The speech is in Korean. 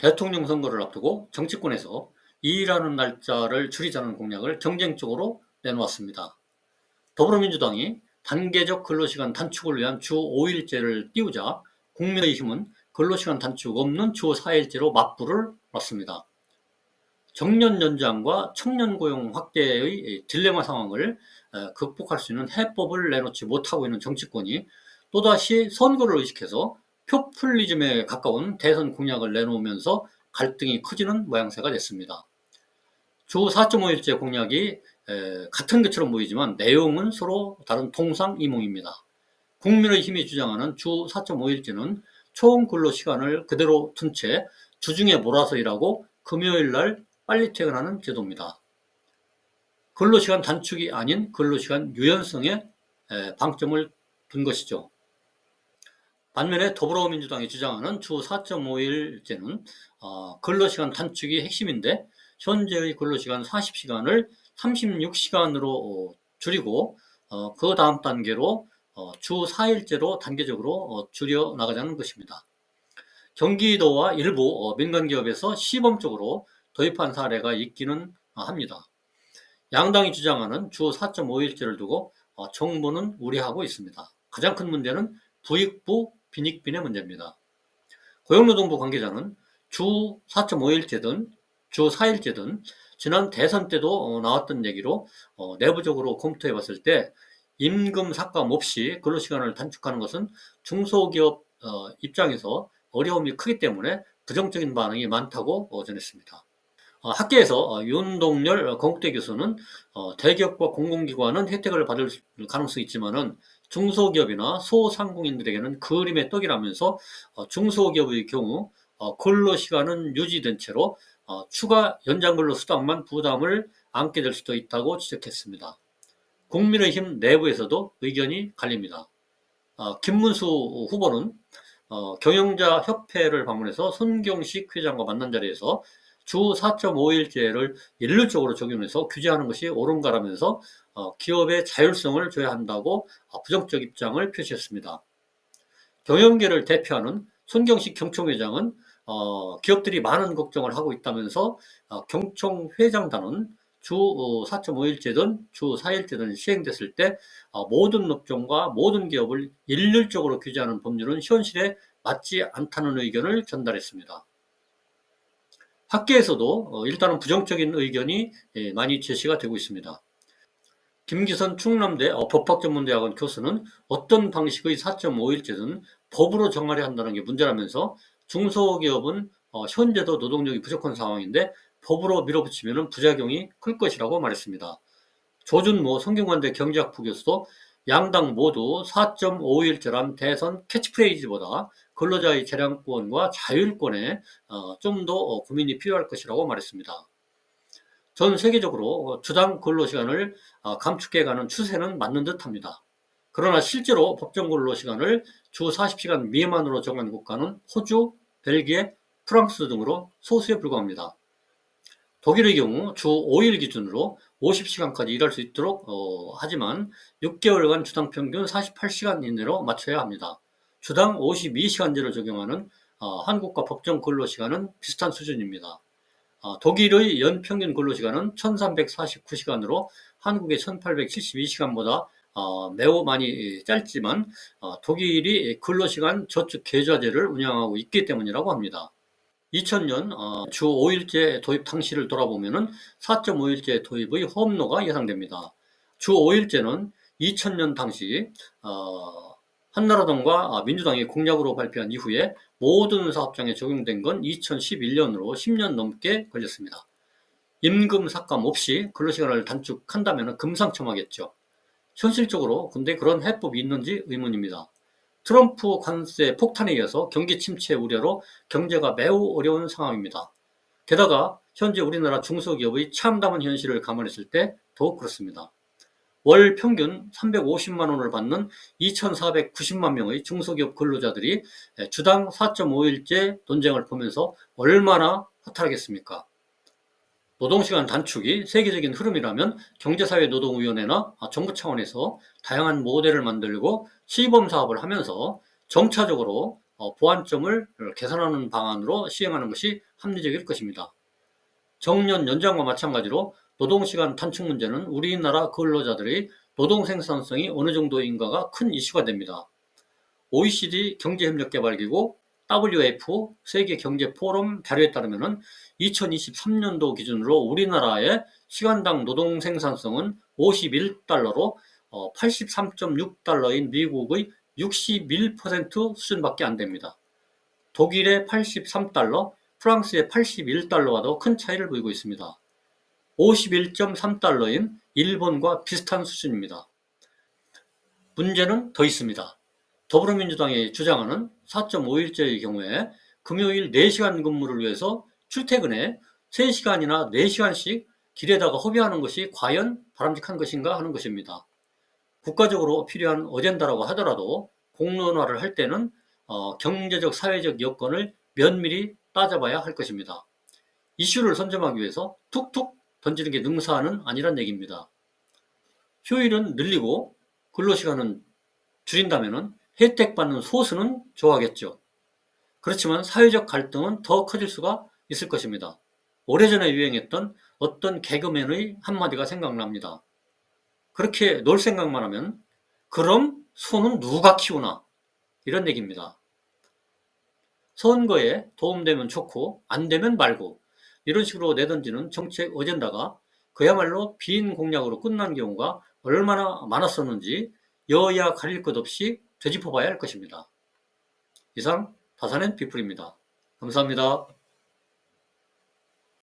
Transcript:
대통령 선거를 앞두고 정치권에서 일하는 날짜를 줄이자는 공약을 경쟁적으로 내놓았습니다. 더불어민주당이 단계적 근로시간 단축을 위한 주 5일제를 띄우자 국민의힘은 근로시간 단축 없는 주 4일제로 맞불을 놨습니다. 정년 연장과 청년 고용 확대의 딜레마 상황을 극복할 수 있는 해법을 내놓지 못하고 있는 정치권이 또다시 선거를 의식해서 표퓰리즘에 가까운 대선 공약을 내놓으면서 갈등이 커지는 모양새가 됐습니다. 주 4.5일제 공약이 같은 것처럼 보이지만 내용은 서로 다른 동상이몽입니다. 국민의힘이 주장하는 주 4.5일제는 총 근로시간을 그대로 둔 채 주중에 몰아서 일하고 금요일 날 빨리 퇴근하는 제도입니다. 근로시간 단축이 아닌 근로시간 유연성에 방점을 둔 것이죠. 반면에 더불어민주당이 주장하는 주 4.5일제는 근로시간 단축이 핵심인데 현재의 근로시간 40시간을 36시간으로 줄이고 그 다음 단계로 주 4일제로 단계적으로 줄여나가자는 것입니다. 경기도와 일부 민간기업에서 시범적으로 도입한 사례가 있기는 합니다. 양당이 주장하는 주 4.5일제를 두고 정부는 우려하고 있습니다. 가장 큰 문제는 부익부 빈익빈의 문제입니다. 고용노동부 관계자는 주 4.5일제든 주 4일제든 지난 대선 때도 나왔던 얘기로 내부적으로 검토해 봤을 때 임금 삭감 없이 근로시간을 단축하는 것은 중소기업 입장에서 어려움이 크기 때문에 부정적인 반응이 많다고 전했습니다. 학계에서 윤동열 건국대 교수는 대기업과 공공기관은 혜택을 받을 가능성이 있지만은 중소기업이나 소상공인들에게는 그림의 떡이라면서 중소기업의 경우 근로시간은 유지된 채로 추가 연장근로 수당만 부담을 안게 될 수도 있다고 지적했습니다. 국민의힘 내부에서도 의견이 갈립니다. 김문수 후보는 경영자협회를 방문해서 손경식 회장과 만난 자리에서 주 4.5일제를 일률적으로 적용해서 규제하는 것이 옳은가라면서 기업의 자율성을 줘야 한다고 부정적 입장을 표시했습니다. 경영계를 대표하는 손경식 경총회장은 기업들이 많은 걱정을 하고 있다면서 경총회장단은 주 4.5일제든 주 4일제든 시행됐을 때 모든 업종과 모든 기업을 일률적으로 규제하는 법률은 현실에 맞지 않다는 의견을 전달했습니다. 학계에서도 일단은 부정적인 의견이 많이 제시가 되고 있습니다. 김기선 충남대 법학전문대학원 교수는 어떤 방식의 4.5일제든 법으로 정하려 한다는 게 문제라면서 중소기업은 현재도 노동력이 부족한 상황인데 법으로 밀어붙이면 부작용이 클 것이라고 말했습니다. 조준모 성균관대 경제학부 교수도 양당 모두 4.5일제란 대선 캐치프레이즈보다 근로자의 재량권과 자율권에 좀 더 고민이 필요할 것이라고 말했습니다. 전 세계적으로 주당 근로시간을 감축해가는 추세는 맞는 듯합니다. 그러나 실제로 법정 근로시간을 주 40시간 미만으로 정한 국가는 호주, 벨기에, 프랑스 등으로 소수에 불과합니다. 독일의 경우 주 5일 기준으로 50시간까지 일할 수 있도록 하지만 6개월간 주당 평균 48시간 이내로 맞춰야 합니다. 주당 52시간제를 적용하는 한국과 법정 근로시간은 비슷한 수준입니다. 독일의 연평균 근로시간은 1349시간으로 한국의 1872시간보다 매우 많이 짧지만 독일이 근로시간 저축 계좌제를 운영하고 있기 때문이라고 합니다. 2000년 주 5일제 도입 당시를 돌아보면 4.5일제 도입의 험로가 예상됩니다. 주 5일제는 2000년 당시 한나라당과 민주당이 공약으로 발표한 이후에 모든 사업장에 적용된 건 2011년으로 10년 넘게 걸렸습니다. 임금 삭감 없이 근로시간을 단축한다면 금상첨화겠죠. 현실적으로 근데 그런 해법이 있는지 의문입니다. 트럼프 관세 폭탄에 이어서 경기 침체 우려로 경제가 매우 어려운 상황입니다. 게다가 현재 우리나라 중소기업의 참담한 현실을 감안했을 때 더욱 그렇습니다. 월 평균 350만 원을 받는 2,490만 명의 중소기업 근로자들이 주당 4.5일제 논쟁을 보면서 얼마나 허탈하겠습니까? 노동시간 단축이 세계적인 흐름이라면 경제사회노동위원회나 정부 차원에서 다양한 모델을 만들고 시범사업을 하면서 점차적으로 보완점을 개선하는 방안으로 시행하는 것이 합리적일 것입니다. 정년 연장과 마찬가지로 노동시간 단축 문제는 우리나라 근로자들의 노동 생산성이 어느 정도인가가 큰 이슈가 됩니다. OECD 경제협력개발기구 WF 세계경제포럼 자료에 따르면 2023년도 기준으로 우리나라의 시간당 노동 생산성은 51달러로 83.6달러인 미국의 61% 수준밖에 안 됩니다. 독일의 83달러, 프랑스의 81달러와도 큰 차이를 보이고 있습니다. 51.3달러인 일본과 비슷한 수준입니다. 문제는 더 있습니다. 더불어민주당이 주장하는 4.5일제의 경우에 금요일 4시간 근무를 위해서 출퇴근에 3시간이나 4시간씩 길에다가 허비하는 것이 과연 바람직한 것인가 하는 것입니다. 국가적으로 필요한 어젠다라고 하더라도 공론화를 할 때는 경제적, 사회적 여건을 면밀히 따져봐야 할 것입니다. 이슈를 선점하기 위해서 툭툭 던지는 게 능사는 아니란 얘기입니다. 효율은 늘리고 근로시간은 줄인다면 혜택받는 소수는 좋아하겠죠. 그렇지만 사회적 갈등은 더 커질 수가 있을 것입니다. 오래전에 유행했던 어떤 개그맨의 한마디가 생각납니다. 그렇게 놀 생각만 하면 그럼 소는 누가 키우나? 이런 얘기입니다. 선거에 도움되면 좋고 안 되면 말고 이런 식으로 내던지는 정책 어젠다가 그야말로 빈 공약으로 끝난 경우가 얼마나 많았었는지 여야 가릴 것 없이 되짚어봐야 할 것입니다. 이상 다산앤 피플입니다. 감사합니다.